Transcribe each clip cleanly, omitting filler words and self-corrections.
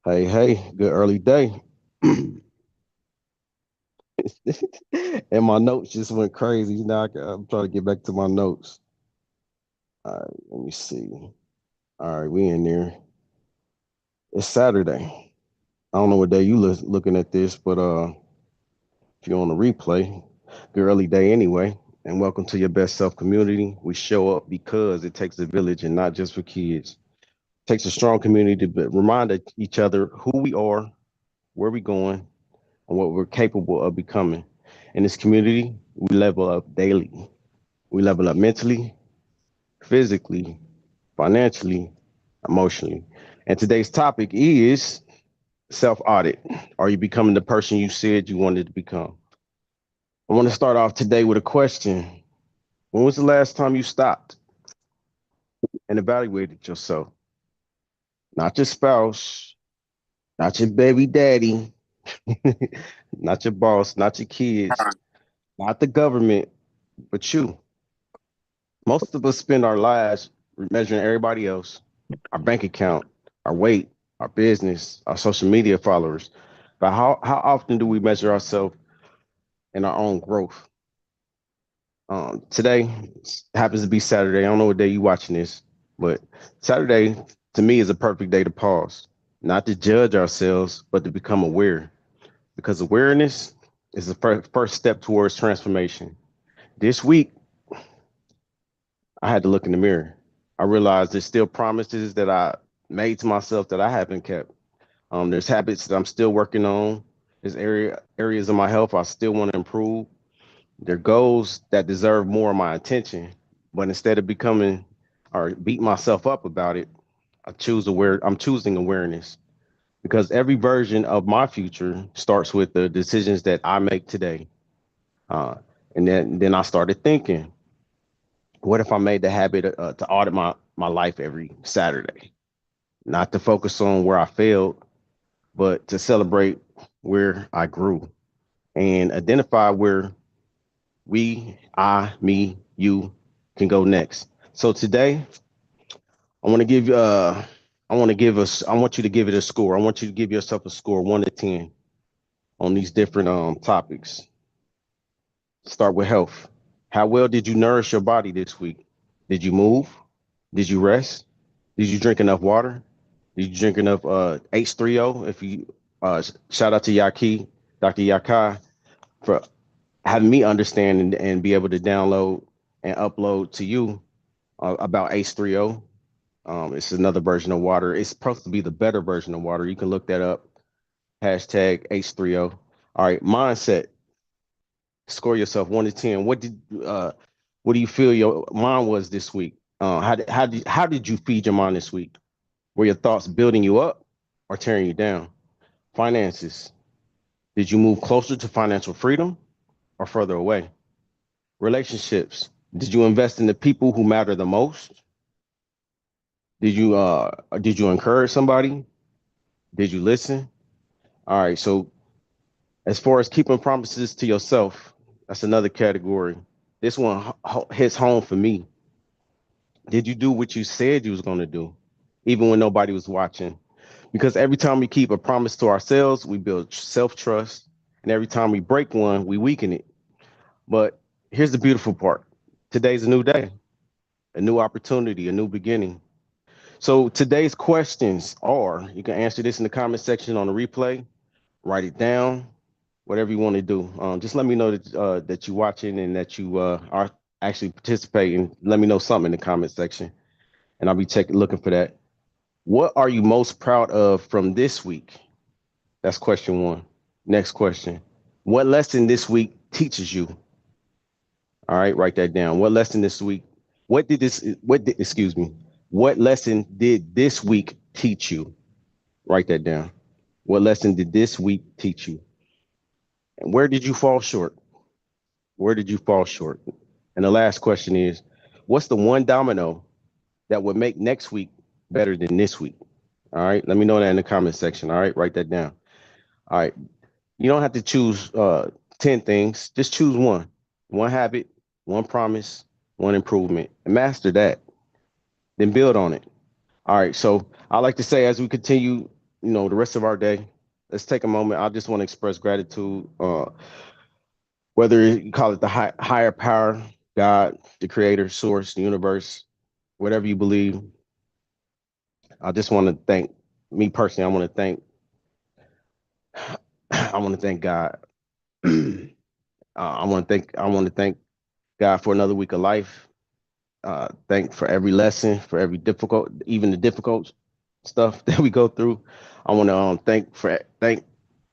Hey, good early day. And my notes just went crazy. Now I'm trying to get back to my notes. All right, let me see. All right, we in there. It's Saturday. I don't know what day you looking at this, but if you're on the replay, good early day anyway. And welcome to your best self community. We show up because it takes a village and not just for kids. It takes a strong community to remind each other who we are, where we going, and what we're capable of becoming. In this community, we level up daily. We level up mentally, physically, financially, emotionally. And today's topic is self audit. Are you becoming the person you said you wanted to become? I want to start off today with a question. When was the last time you stopped and evaluated yourself? Not your spouse, not your baby daddy, not your boss, not your kids, not the government, but you. Most of us spend our lives measuring everybody else, our bank account, our weight, our business, our social media followers. But how often do we measure ourselves in our own growth? Today happens to be Saturday. I don't know what day you watching this, but Saturday to me is a perfect day to pause, not to judge ourselves, but to become aware. Because awareness is the first step towards transformation. This week, I had to look in the mirror. I realized there's still promises that I made to myself that I haven't kept. There's habits that I'm still working on. There's areas of my health I still want to improve. There are goals that deserve more of my attention. But instead of becoming or beat myself up about it, I'm choosing awareness because every version of my future starts with the decisions that I make today. Uh, and then I started thinking, what if I made the habit to audit my life every Saturday, not to focus on where I failed, but to celebrate where I grew and identify where me, you can go next. So today, I want to give I want you to give it a score. I want you to give yourself a score 1 to 10 on these different topics. Start with health. How well did you nourish your body this week? Did you move? Did you rest? Did you drink enough water? Did you drink enough H3O? If you shout out to Yaki, Dr. Yakai, for having me understand and be able to download and upload to you about H3O. It's another version of water. It's supposed to be the better version of water. You can look that up. Hashtag H3O. All right, mindset. Score yourself 1 to 10. What do you feel your mind was this week? How did you feed your mind this week? Were your thoughts building you up or tearing you down? Finances. Did you move closer to financial freedom or further away? Relationships. Did you invest in the people who matter the most? Did you encourage somebody? Did you listen? All right. So as far as keeping promises to yourself, that's another category. This one hits home for me. Did you do what you said you was going to do, even when nobody was watching? Because every time we keep a promise to ourselves, we build self trust, and every time we break one, we weaken it. But here's the beautiful part: today's a new day, a new opportunity, a new beginning. So today's questions are: you can answer this in the comment section on the replay, write it down, whatever you want to do. Just let me know that you're watching and that you are actually participating. Let me know something in the comment section, and I'll be looking for that. What are you most proud of from this week? That's question one. Next question: what lesson this week teaches you? All right, write that down. What lesson this week? Excuse me? What lesson did this week teach you? Write that down. What lesson did this week teach you? And where did you fall short? Where did you fall short? And the last question is, what's the one domino that would make next week better than this week? All right, let me know that in the comment section. All right, write that down. All right, you don't have to choose 10 things, just choose one habit, one promise, one improvement, and master that, then build on it. All right, so I like to say as we continue the rest of our day, let's take a moment. I just want to express gratitude. Whether you call it the higher power, God, the creator, source, the universe, whatever you believe, I just want to thank me personally. I want to thank God. I want to thank God for another week of life. Thank for every lesson, for every difficult, even the difficult stuff that we go through. I want to thank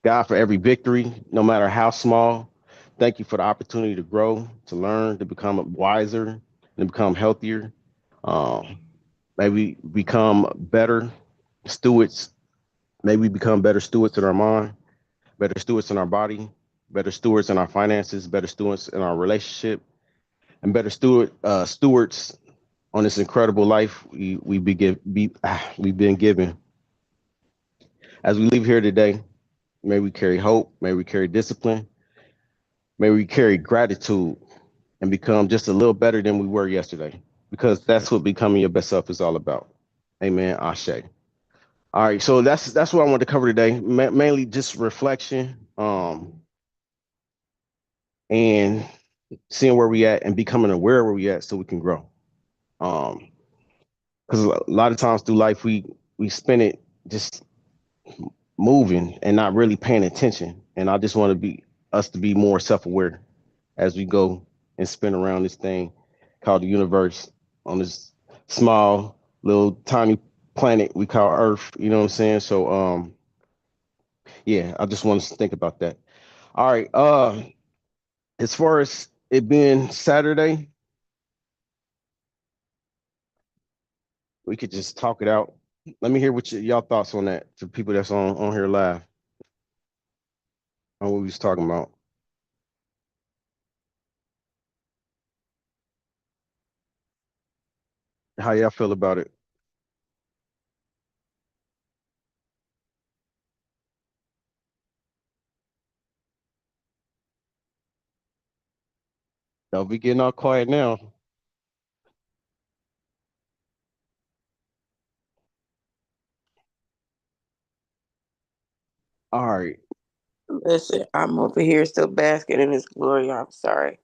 God for every victory, no matter how small. Thank you for the opportunity to grow, to learn, to become wiser, and to become healthier. Um, maybe become better stewards. Maybe become better stewards in our mind, better stewards in our body, better stewards in our finances, better stewards in our relationship, and better stewards on this incredible life we've been given. As we leave here today, may we carry hope, may we carry discipline, may we carry gratitude, and become just a little better than we were yesterday, because that's what becoming your best self is all about. Amen. Ashe. All right, so that's what I wanted to cover today. Mainly just reflection, and seeing where we at and becoming aware where we at so we can grow. Um, because a lot of times through life we spend it just moving and not really paying attention. And I just want to be us to be more self-aware as we go and spin around this thing called the universe on this small little tiny planet we call Earth. You know what I'm saying? So yeah, I just want us to think about that. All right. As far as it being Saturday, we could just talk it out. Let me hear what y'all thoughts on that for people that's on here live on what we was talking about. How y'all feel about it? Don't be getting all quiet now. All right. Listen, I'm over here still basking in His glory. I'm sorry.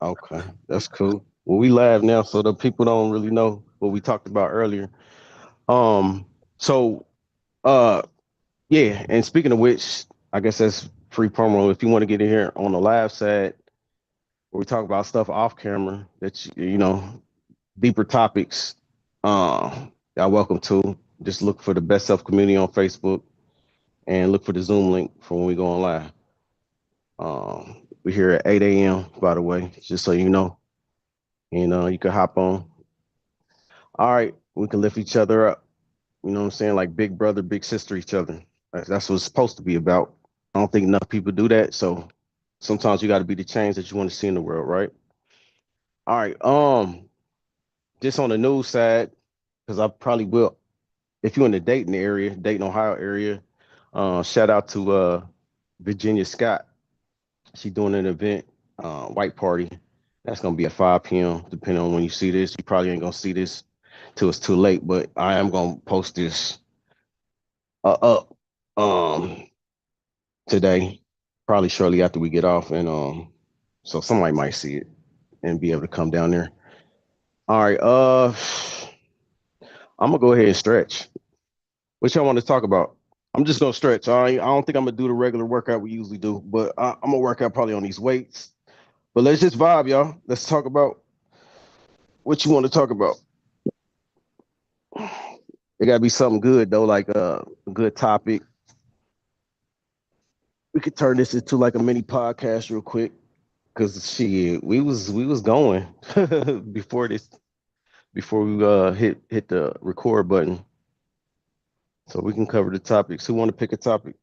Okay. That's cool. Well, we live now, so the people don't really know what we talked about earlier. Um, so uh yeah, and speaking of which, I guess that's free promo. If you want to get in here on the live side where we talk about stuff off camera that deeper topics, y'all welcome to. Just look for the Best Self Community on Facebook and look for the Zoom link for when we go on live. We're here at 8 a.m., by the way, just so you know. And you can hop on. All right, we can lift each other up. You know what I'm saying? Like big brother, big sister each other. That's what it's supposed to be about. I don't think enough people do that. So sometimes you got to be the change that you want to see in the world, right? All right. Just on the news side, because I probably will. If you're in the Dayton area, Dayton, Ohio area, shout out to Virginia Scott. She's doing an event, white party. That's gonna be at 5 p.m. Depending on when you see this, you probably ain't gonna see this till it's too late. But I am gonna post this up um today, probably shortly after we get off, and so somebody might see it and be able to come down there. All right, I'm gonna go ahead and stretch. What y'all want to talk about? I'm just gonna stretch. I don't think I'm gonna do the regular workout we usually do, but I'm gonna work out probably on these weights. But let's just vibe, y'all. Let's talk about what you want to talk about. It gotta be something good though, like a good topic. We could turn this into like a mini podcast real quick, cause shit, we was going before this before we hit the record button, so we can cover the topics. Who want to pick a topic?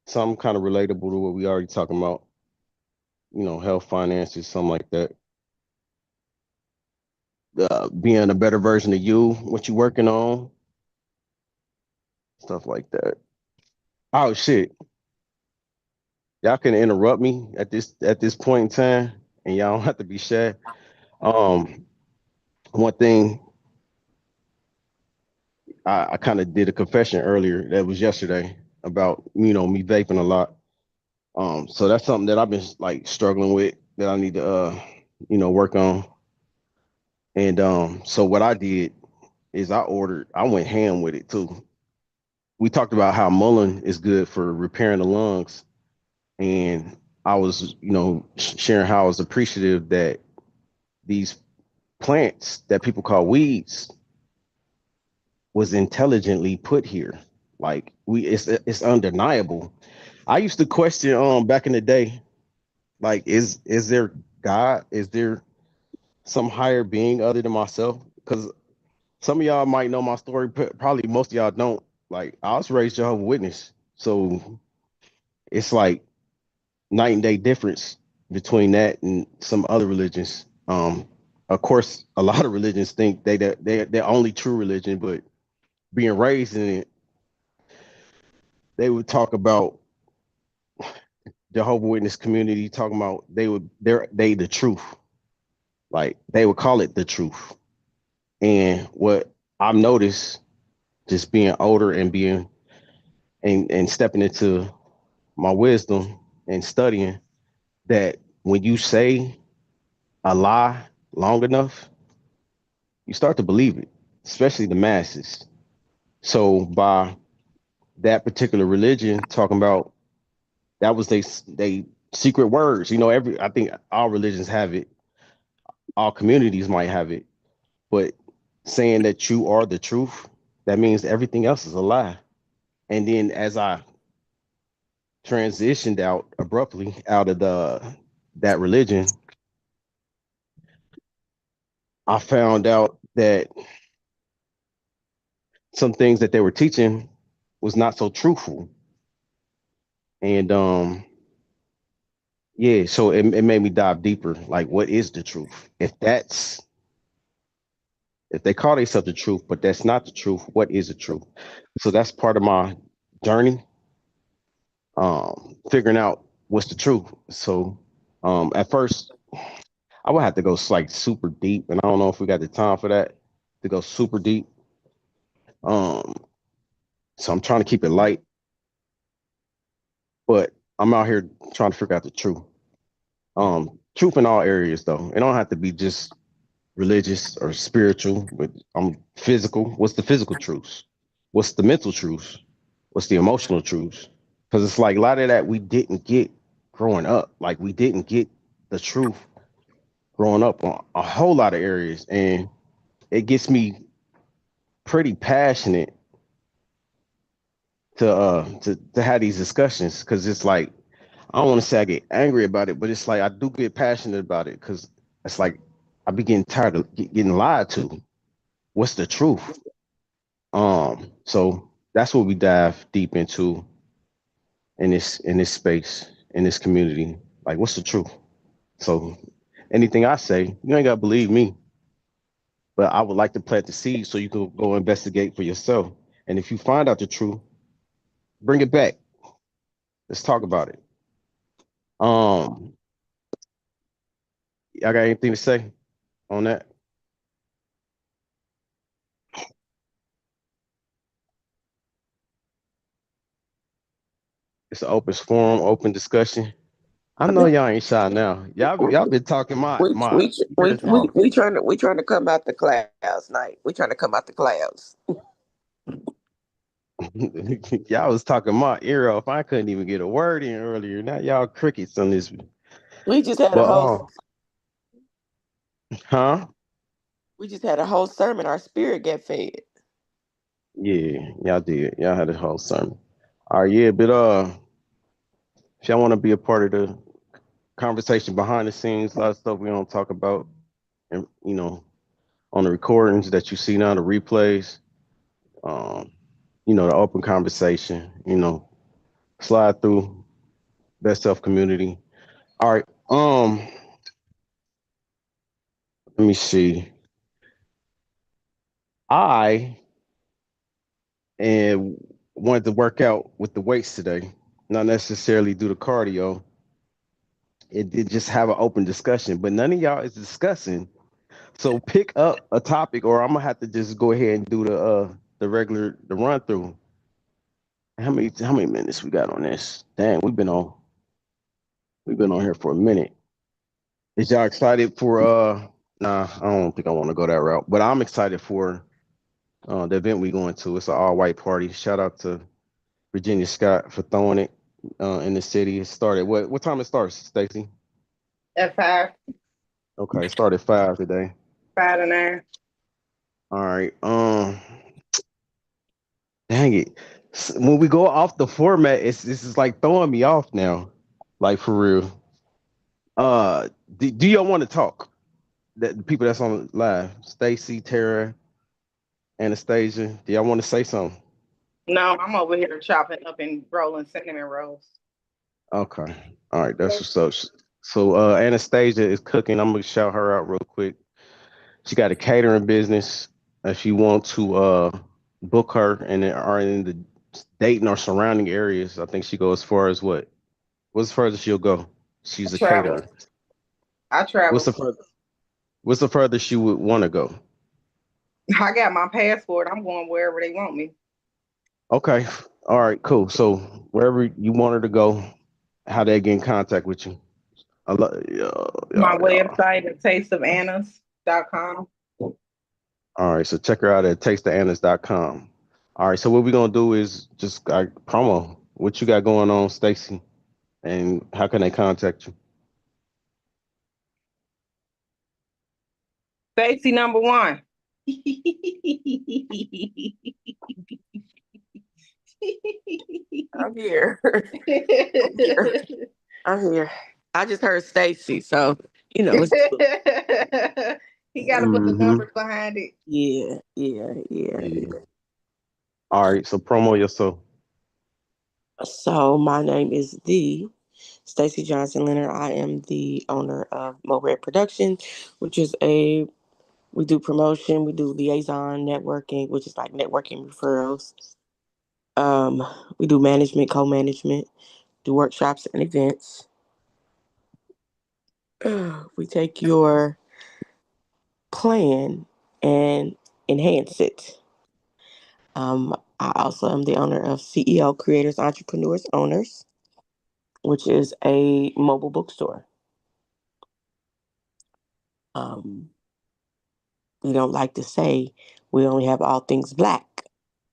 Something kind of relatable to what we already talking about. Health, finances, something like that. Being a better version of you, what you working on, stuff like that. Oh shit, y'all can interrupt me at this point in time, and y'all don't have to be shy. Um, one thing I kind of did a confession earlier that was yesterday about me vaping a lot. So that's something that I've been like struggling with that I need to work on. And so what I did is I went ham with it too. We talked about how mullein is good for repairing the lungs, and I was sharing how I was appreciative that these plants that people call weeds was intelligently put here. Like it's undeniable. I used to question back in the day, like is there God? Is there some higher being other than myself? Because some of y'all might know my story, probably most of y'all don't. Like I was raised Jehovah's Witness, so it's like night and day difference between that and some other religions. Of course, a lot of religions think they're only true religion, but being raised in it, they would talk about Jehovah Witness community, talking about they the truth, like they would call it the truth. And what I've noticed, just being older and being and stepping into my wisdom and studying, that when you say a lie long enough, you start to believe it, especially the masses. So by that particular religion talking about that was they secret words. Every I think all religions have it, all communities might have it, but saying that you are the truth, that means everything else is a lie. And then as I transitioned out abruptly out of the that religion, I found out that some things that they were teaching was not so truthful. And yeah, so it made me dive deeper. Like, what is the truth? If they call themselves the truth, but that's not the truth, what is the truth? So that's part of my journey, figuring out what's the truth. So at first I would have to go like super deep, and I don't know if we got the time for that to go super deep. Um, so I'm trying to keep it light, but I'm out here trying to figure out the truth. Truth in all areas, though. It don't have to be just religious or spiritual, but physical. What's the physical truths? What's the mental truths? What's the emotional truths? Because it's like a lot of that we didn't get growing up. Like we didn't get the truth growing up on a whole lot of areas, and it gets me pretty passionate to have these discussions because it's like I don't want to say I get angry about it, but it's like I do get passionate about it because it's like I be getting tired of getting lied to. What's the truth? So that's what we dive deep into in this space in this community. Like, what's the truth? So anything I say, you ain't gotta believe me, but I would like to plant the seed so you can go investigate for yourself. And if you find out the truth, bring it back. Let's talk about it. Um, I got anything to say on that? It's an open forum, open discussion. I I know mean, y'all ain't shy now. Y'all been talking my ears off. we trying to come out the clouds, night. We trying to come out the clouds. Y'all was talking my ear off. I couldn't even get a word in earlier. Now y'all crickets on this. We just had a But whole huh? we just had a whole sermon. Our spirit get fed. Yeah, y'all did. Y'all had a whole sermon. All right, yeah, but if y'all want to be a part of the conversation behind the scenes, a lot of stuff we don't talk about, and on the recordings that you see now, the replays, um, the open conversation, slide through best self community. All right, let me see. I and wanted to work out with the weights today, not necessarily do the cardio. It did just have an open discussion, but none of y'all is discussing. So pick up a topic, or I'm gonna have to just go ahead and do the. the run through. How many minutes we got on this? Dang, we've been on here for a minute. Is y'all excited for nah, I don't think I want to go that route, but I'm excited for the event we going to. It's an all white party. Shout out to Virginia Scott for throwing it in the city. It started what time it starts, Stacy? At 5, Okay, it started 5 today. 5 to 9. All right. Dang it. When we go off the format, this is like throwing me off now. Like for real. Do y'all want to talk? The people that's on live, Stacy, Tara, Anastasia, do y'all want to say something? No, I'm over here chopping up and rolling cinnamon rolls. Okay. All right, that's what's up. So Anastasia is cooking. I'm gonna shout her out real quick. She got a catering business. If you want to book her and are in the Dayton or surrounding areas, I think she goes as far as what? What's the furthest she'll go? I She's a travel. caterer. I What's travel. the further? What's the furthest she would want to go? I got my passport. I'm going wherever they want me. Okay. All right. Cool. So wherever you want her to go, how they get in contact with you? I love My yeah. website is tasteofannas.com. All right. So check her out at tasteofannas.com. All right. So what we're gonna do is just promo. What you got going on, Stacy? And how can they contact you? Stacy number one. I'm here. I'm here. I'm here. I just heard Stacy, so it's He got to put the Mm-hmm. numbers behind it. yeah. Yeah. All right. So promo yourself. So my name is the Stacy Johnson Leonard. I am the owner of Mo Red Productions, which is we do promotion, we do liaison networking, which is like networking referrals. Um, we do management, co-management, do workshops and events. We take your plan and enhance it. I also am the owner of CEO Creators, Entrepreneurs, Owners, which is a mobile bookstore. Um, we don't like to say we only have all things black,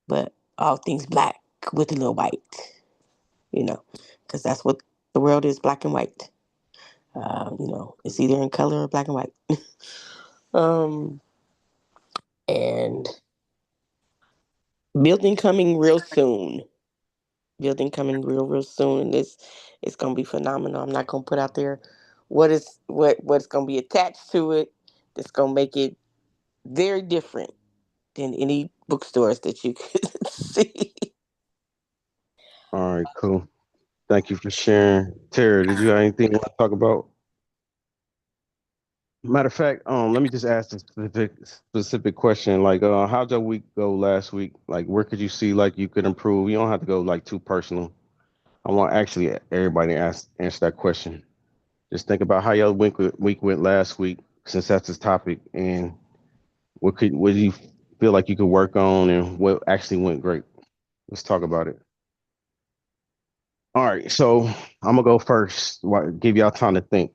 but all things black with a little white, because that's what the world is, black and white. It's either in color or black and white. um, and building coming real soon. Building coming real soon, and it's gonna be phenomenal. I'm not gonna put out there what's gonna be attached to it. That's gonna make it very different than any bookstores that you could see. All right. Cool. Thank you for sharing. Tara, did you have anything you want to talk about? Matter of fact, let me just ask a specific question. Like, how'd your week go last week? Like, where could you see like you could improve? You don't have to go like too personal. I want actually everybody to answer that question. Just think about how your week went last week, since that's the topic, and what do you feel like you could work on, and what actually went great. Let's talk about it. All right, so I'm gonna go first. Give y'all time to think,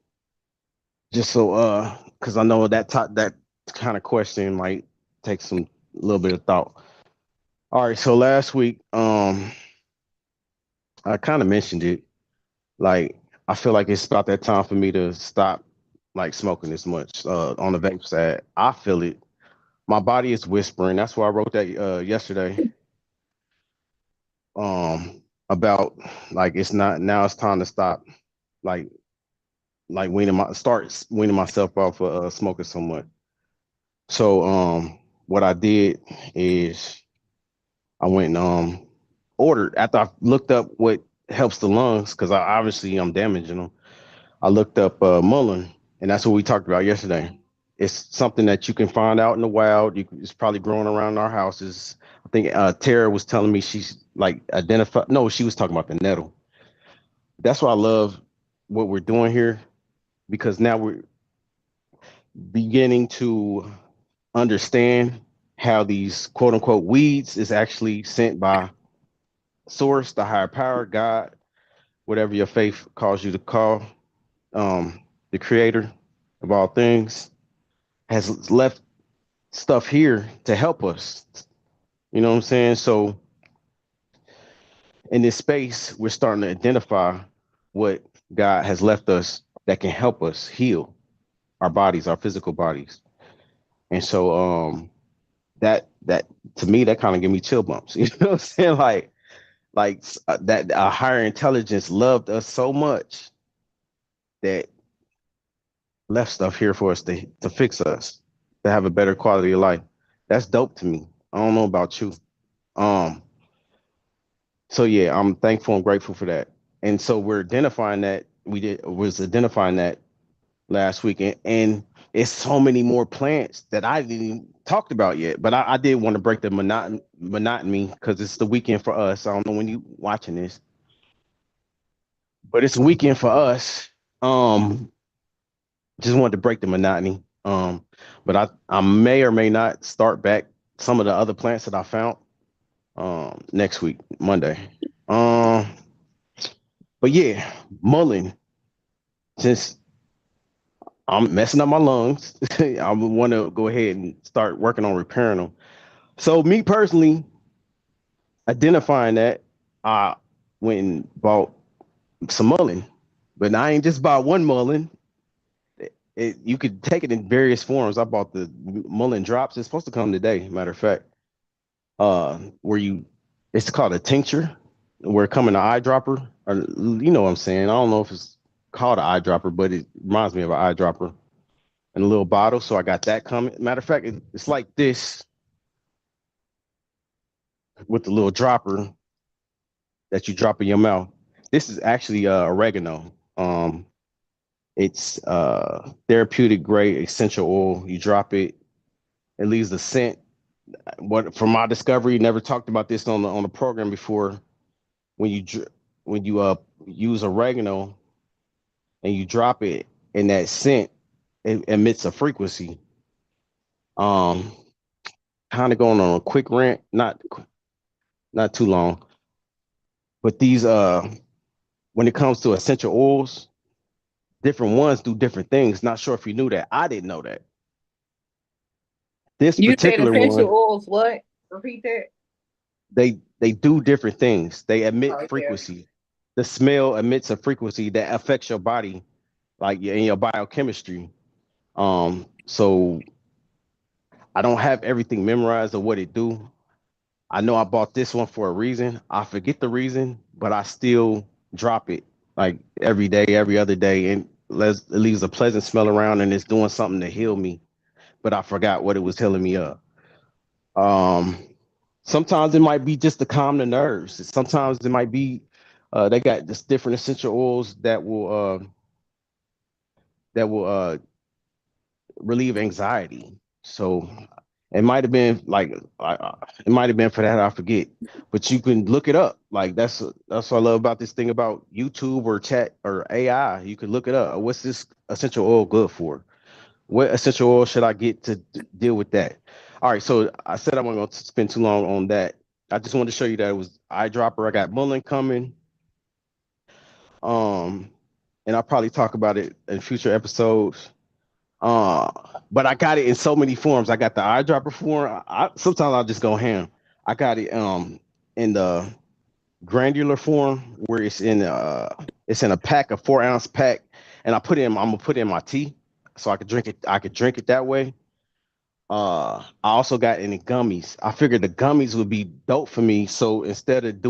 just so because I know that kind of question might take some little bit of thought. All right, so last week, I kind of mentioned it. Like, I feel like it's about that time for me to stop like smoking this much on the vape side. I feel it. My body is whispering. That's why I wrote that yesterday. About like it's not now. It's time to stop. Like start weaning myself off of smoking so much. So what I did is I went and ordered after I looked up what helps the lungs because I obviously I'm damaging them. I looked up mullein, and that's what we talked about yesterday. It's something that you can find out in the wild. It's probably growing around our houses. I think Tara was telling me she's like identified. No, she was talking about the nettle. That's why I love what we're doing here because now we're beginning to understand how these quote unquote weeds is actually sent by source, the higher power, God, whatever your faith calls you to call, the creator of all things, has left stuff here to help us. You know what I'm saying? So in this space, we're starting to identify what God has left us that can help us heal our bodies, our physical bodies. And so that to me that kind of give me chill bumps. You know what I'm saying? That a higher intelligence loved us so much that left stuff here for us to fix us, to have a better quality of life. That's dope to me. I don't know about you. Um, so yeah, I'm thankful and grateful for that. And so we're identifying that was identifying that last week, and it's so many more plants that I didn't even talked about yet. But I did want to break the monotony because it's the weekend for us. I don't know when you watching this, but it's a weekend for us. Um, just wanted to break the monotony. But I may or may not start back some of the other plants that I found next week, Monday. Um, but yeah, mullein, since I'm messing up my lungs, I want to go ahead and start working on repairing them. So me personally, identifying that, I went and bought some mullein, but I ain't just bought one mullein. You could take it in various forms. I bought the mullein drops. It's supposed to come today, matter of fact. Where you, it's called a tincture, where it come in an eyedropper. Or you know what I'm saying? I don't know if it's called an eyedropper, but it reminds me of an eyedropper in a little bottle. So I got that coming. Matter of fact, it's like this with the little dropper that you drop in your mouth. This is actually oregano. It's therapeutic grade essential oil. You drop it, it leaves the scent. What from my discovery, never talked about this on the program before. When you use oregano and you drop it in that scent, it emits a frequency. Um, Kind of going on a quick rant, not too long, but these when it comes to essential oils, different ones do different things. Not sure if you knew that. I didn't know that. This You said particular essential one, oils. What? Repeat that. they do different things. They emit Oh yeah. frequency. The smell emits a frequency that affects your body, like in your biochemistry. So I don't have everything memorized of what it do. I know I bought this one for a reason. I forget the reason, but I still drop it like every day, every other day, and it leaves a pleasant smell around, and it's doing something to heal me. But I forgot what it was healing me up. Um, Sometimes it might be just to calm the nerves. Sometimes it might be they got just different essential oils that will relieve anxiety. So it might have been like it might have been for that. I forget, but you can look it up. Like that's what I love about this thing about YouTube or chat or AI. You can look it up. What's this essential oil good for? What essential oil should I get to deal with that? All right, so I said I wasn't going to spend too long on that. I just wanted to show you that it was eyedropper. I got mullein coming. Um, and I'll probably talk about it in future episodes. Uh, but I got it in so many forms. I got the eyedropper form. Sometimes I'll just go ham. I got it in the granular form where it's in a pack, a 4 ounce pack, and I'm gonna put it in my tea so I could drink it. I could drink it that way. I also got any gummies. I figured the gummies would be dope for me. So instead of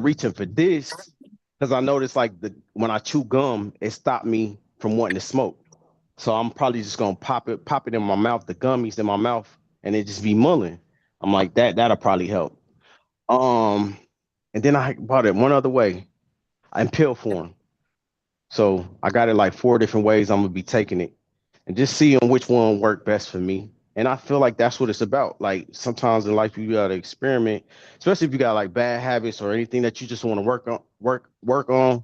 reaching for this, because I noticed like the when I chew gum, it stopped me from wanting to smoke. So I'm probably just gonna pop it in my mouth, the gummies in my mouth, and it just be mulling. I'm like that'll probably help. Um, and then I bought it one other way in pill form. So I got it like 4 different ways I'm gonna be taking it and just seeing which one worked best for me. And I feel like that's what it's about. Like sometimes in life you gotta experiment, especially if you got like bad habits or anything that you just want to work on.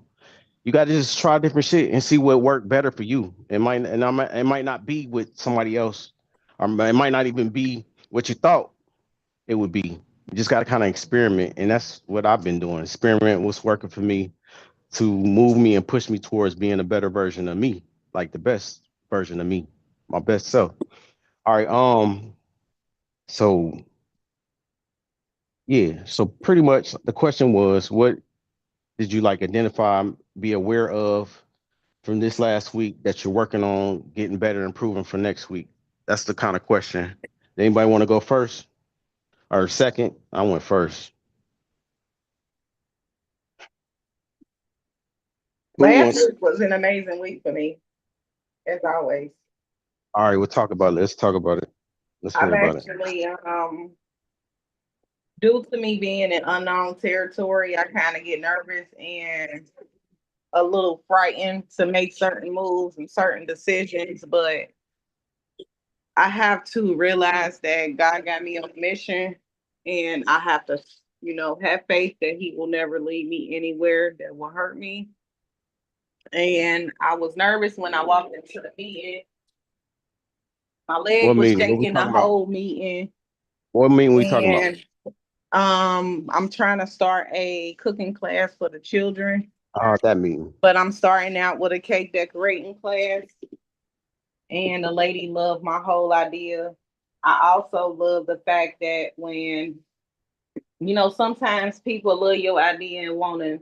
You got to just try different shit and see what worked better for you. It might not be with somebody else or it might not even be what you thought it would be. You just got to kind of experiment, and that's what I've been doing. Experiment what's working for me to move me and push me towards being a better version of me, like the best version of me, my best self. All right. So yeah. So pretty much the question was, what did you like identify, be aware of from this last week that you're working on getting better, improving for next week? That's the kind of question. Anybody want to go first or second? I went first. Who Last wants? week was an amazing week for me, as always. All right, we'll talk about it. Let's talk about it. Let's hear I've about it. actually, due to me being in unknown territory, I kind of get nervous and a little frightened to make certain moves and certain decisions. But I have to realize that God got me on a mission, and I have to, have faith that He will never lead me anywhere that will hurt me. And I was nervous when I walked into the meeting. My leg What was meeting? What we shaking the talking about? whole meeting. What meeting we talking about? And I'm trying to start a cooking class for the children, That meeting. but I'm starting out with a cake decorating class. And the lady loved my whole idea. I also love the fact that when, sometimes people love your idea and want to,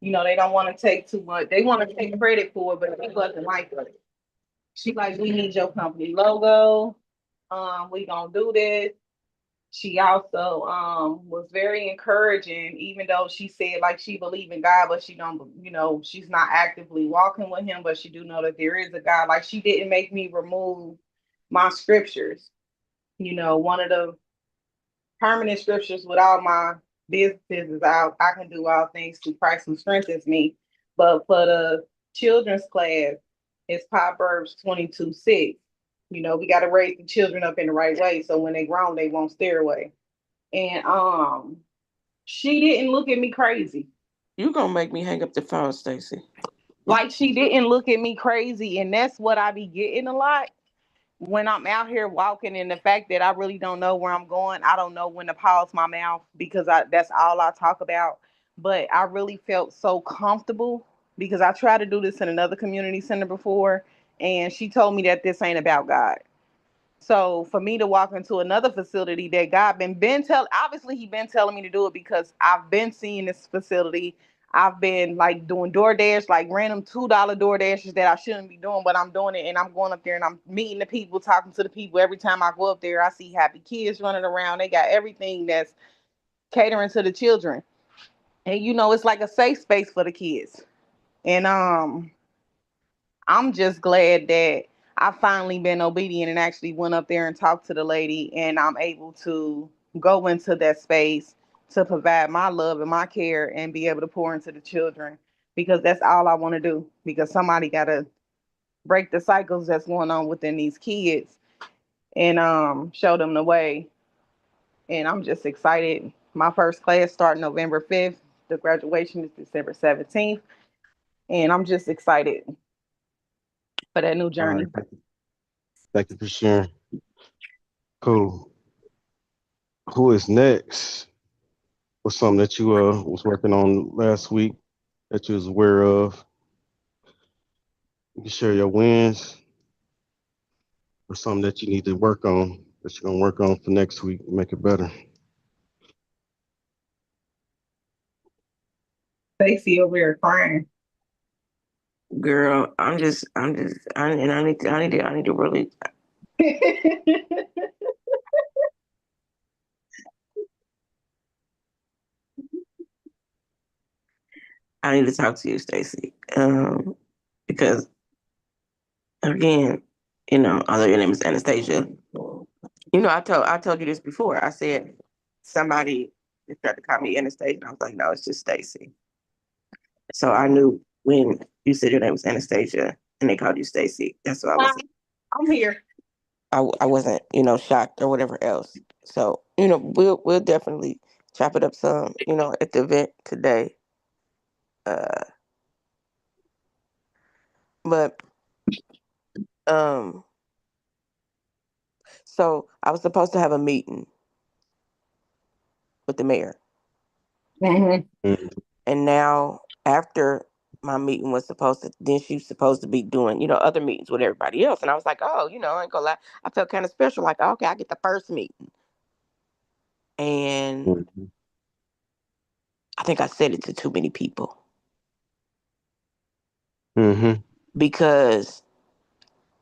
they don't want to take too much. They want to take credit for it, but she wasn't like it. She like, we need your company logo. We gonna do this. She also was very encouraging, even though she said like she believed in God, but she don't, she's not actively walking with him, but she do know that there is a God. Like she didn't make me remove my scriptures. One of the permanent scriptures with all my businesses is out. I can do all things through Christ who strengthens me. But for the children's class, it's Proverbs 22:6. We got to raise the children up in the right way. So when they grown, they won't stay away. And she didn't look at me crazy. You gonna make me hang up the phone, Stacy. Like she didn't look at me crazy. And that's what I be getting a lot when I'm out here walking, and the fact that I really don't know where I'm going. I don't know when to pause my mouth because that's all I talk about. But I really felt so comfortable because I tried to do this in another community center before, and she told me that this ain't about God. So for me to walk into another facility that God been tell obviously he been telling me to do it because I've been seeing this facility. I've been like doing DoorDash, like random $2 DoorDashes that I shouldn't be doing, but I'm doing it and I'm going up there and I'm meeting the people, talking to the people. Every time I go up there, I see happy kids running around. They got everything that's catering to the children. And it's like a safe space for the kids. And I'm just glad that I finally been obedient and actually went up there and talked to the lady, and I'm able to go into that space to provide my love and my care and be able to pour into the children because that's all I want to do. Because somebody got to break the cycles that's going on within these kids and show them the way. And I'm just excited. My first class starts November 5th. The graduation is December 17th. And I'm just excited for that new All right. journey. Thank you for sharing. Cool. Who is next? What's something that you was working on last week that you was aware of? You can share your wins or something that you need to work on that you're gonna work on for next week, make it better. Stacy over here crying. Girl, and I need to really, I need to talk to you, Stacy. Because again, although your name is Anastasia, I told you this before. I said somebody tried to call me Anastasia. I was like, no, it's just Stacy. So I knew when you said your name was Anastasia and they called you Stacy. That's what I was. I'm here. I wasn't, shocked or whatever else. So, we'll definitely chop it up some, at the event today. Uh, but um, So I was supposed to have a meeting with the mayor. Hmm. Mm-hmm. And now after my meeting was supposed to, then she was supposed to be doing, other meetings with everybody else. And I was like, oh, I ain't gonna lie. I felt kind of special. Like, okay, I get the first meeting. And Mm-hmm. I think I said it to too many people Mm-hmm. because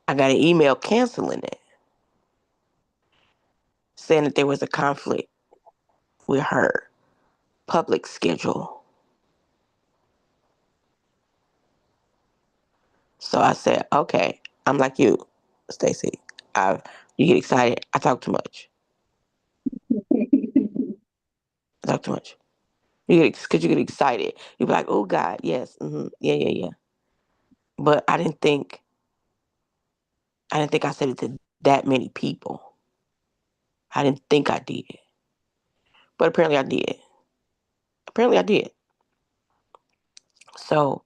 I got an email canceling it, saying that there was a conflict with her public schedule. So I said, okay, I'm like you, Stacy. I You get excited. I talk too much. I talk too much. Because you get excited. You be like, oh God, yes, yeah, yeah, yeah. But I didn't think I said it to that many people. I didn't think I did, but apparently I did. Apparently I did. So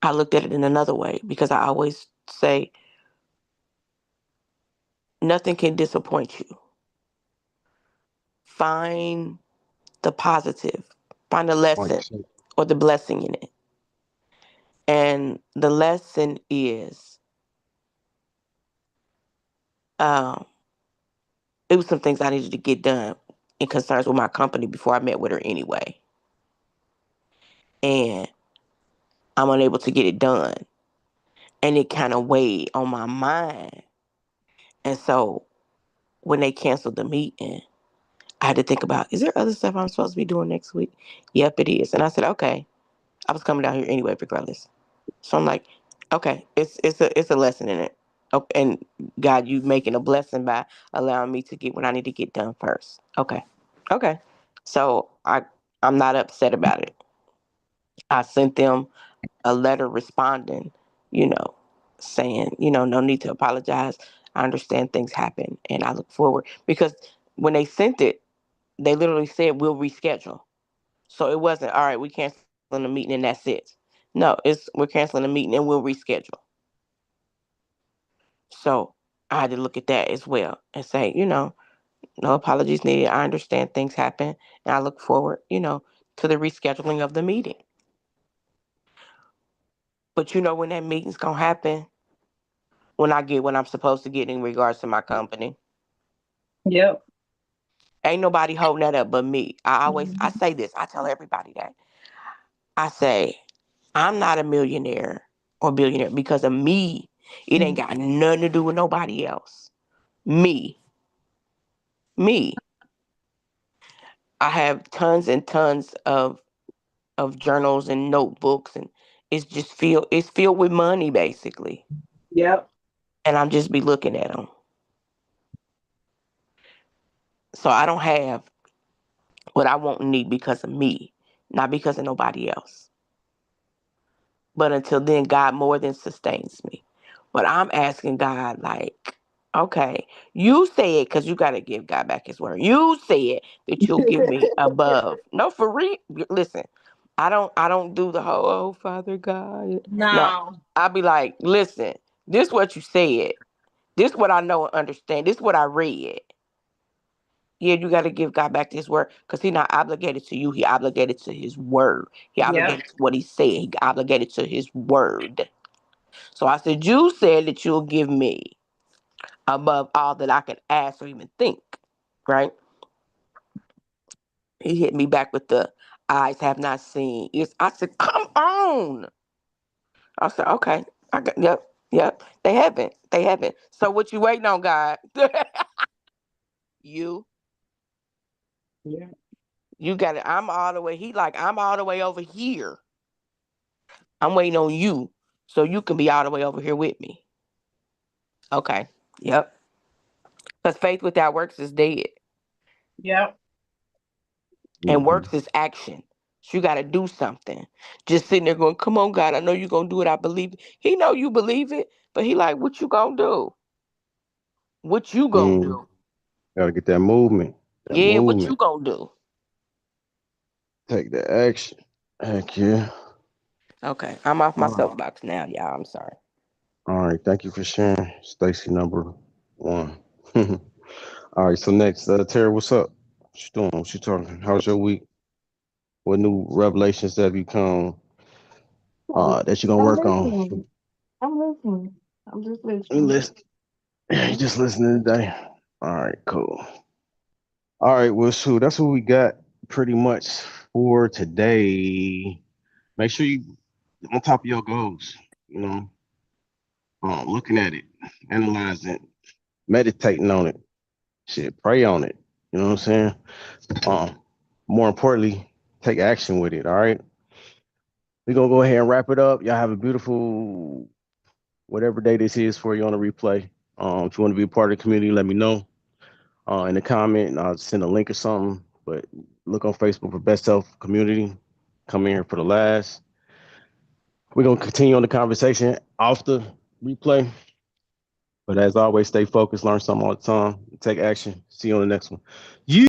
I looked at it in another way because I always say nothing can disappoint you. Find the positive, find the Like lesson so. or the blessing in it. And the lesson is, um, it was some things I needed to get done in concerns with my company before I met with her anyway. And I'm unable to get it done. And it kind of weighed on my mind. And so when they canceled the meeting, I had to think about, is there other stuff I'm supposed to be doing next week? Yep, it is. And I said, okay, I was coming down here anyway, regardless. So I'm like, okay, it's a lesson in it. Okay, and God, you making a blessing by allowing me to get what I need to get done first. Okay, okay. So I'm not upset about it. I sent them a letter responding, you know, saying, no need to apologize. I understand things happen, and I look forward because when they sent it, they literally said we'll reschedule. So it wasn't all right. We canceling the meeting and that's it. No, we're canceling the meeting and we'll reschedule. So I had to look at that as well and say, no apologies needed. I understand things happen, and I look forward, to the rescheduling of the meeting. But when that meeting's gonna happen, when I get what I'm supposed to get in regards to my company, Yep. ain't nobody holding that up but me. I Mhm. say this. I tell everybody that. I say I'm not a millionaire or billionaire because of me. It ain't got nothing to do with nobody else. Me, me. I have tons and tons of journals and notebooks, and it's filled with money basically. Yep. And I'm just be looking at them. So I don't have what I want and need because of me, not because of nobody else. But until then, God more than sustains me. But I'm asking God, like, okay, you said, because you got to give God back his word. You said that you'll give me above. No, for real. Listen, I don't do the whole, oh, Father God. No, No. I'll be like, listen, this what you said. This what I know and understand. This what I read. Yeah, you got to give God back his word because he's not obligated to you. He obligated to his word. He Yep. obligated to what he said. He obligated to his word. So I said, you said that you'll give me above all that I can ask or even think, right? He hit me back with the eyes have not seen. I said, come on. I said, okay. Yep, yep. They haven't. They haven't. So what you waiting on, God? you, Yeah. you got it. I'm all the way. He like, I'm all the way over here. I'm waiting on you so you can be all the way over here with me. Okay. Yep. Because faith without works is dead. Yep. And Mm-hmm. works is action. So you got to do something. Just sitting there going, come on, God, I know you're going to do it. I believe it. He know you believe it, but he like, what you going to do? What you going to Mm. do? Gotta get that movement. That Yeah, what you movement. going to do? Take the action. Heck yeah. Okay, I'm off my All right. soapbox now, y'all. I'm sorry. All right. Thank you for sharing, Stacy number one. All right, so next, Terry, what's up? What you doing? What you talking? How's your week? What new revelations have you come that you gonna I'm work on? listening. I'm listening. I'm just You listening. listen, you Hmm. just listening today. All right, cool. All right, well, shoot, that's what we got pretty much for today. Make sure you on top of your goals. You know, looking at it, analyzing it, meditating on it, shit, pray on it. You know what I'm saying? Um, More importantly, take action with it. All right, we're gonna go ahead and wrap it up. Y'all have a beautiful whatever day this is for you on the replay. If you want to be a part of the community, let me know in the comment, and I'll send a link or something. But look on Facebook for Best Self Community. Come in here for the last. We're gonna continue on the conversation off the replay. But as always, stay focused, learn something all the time, take action. See you on the next one. You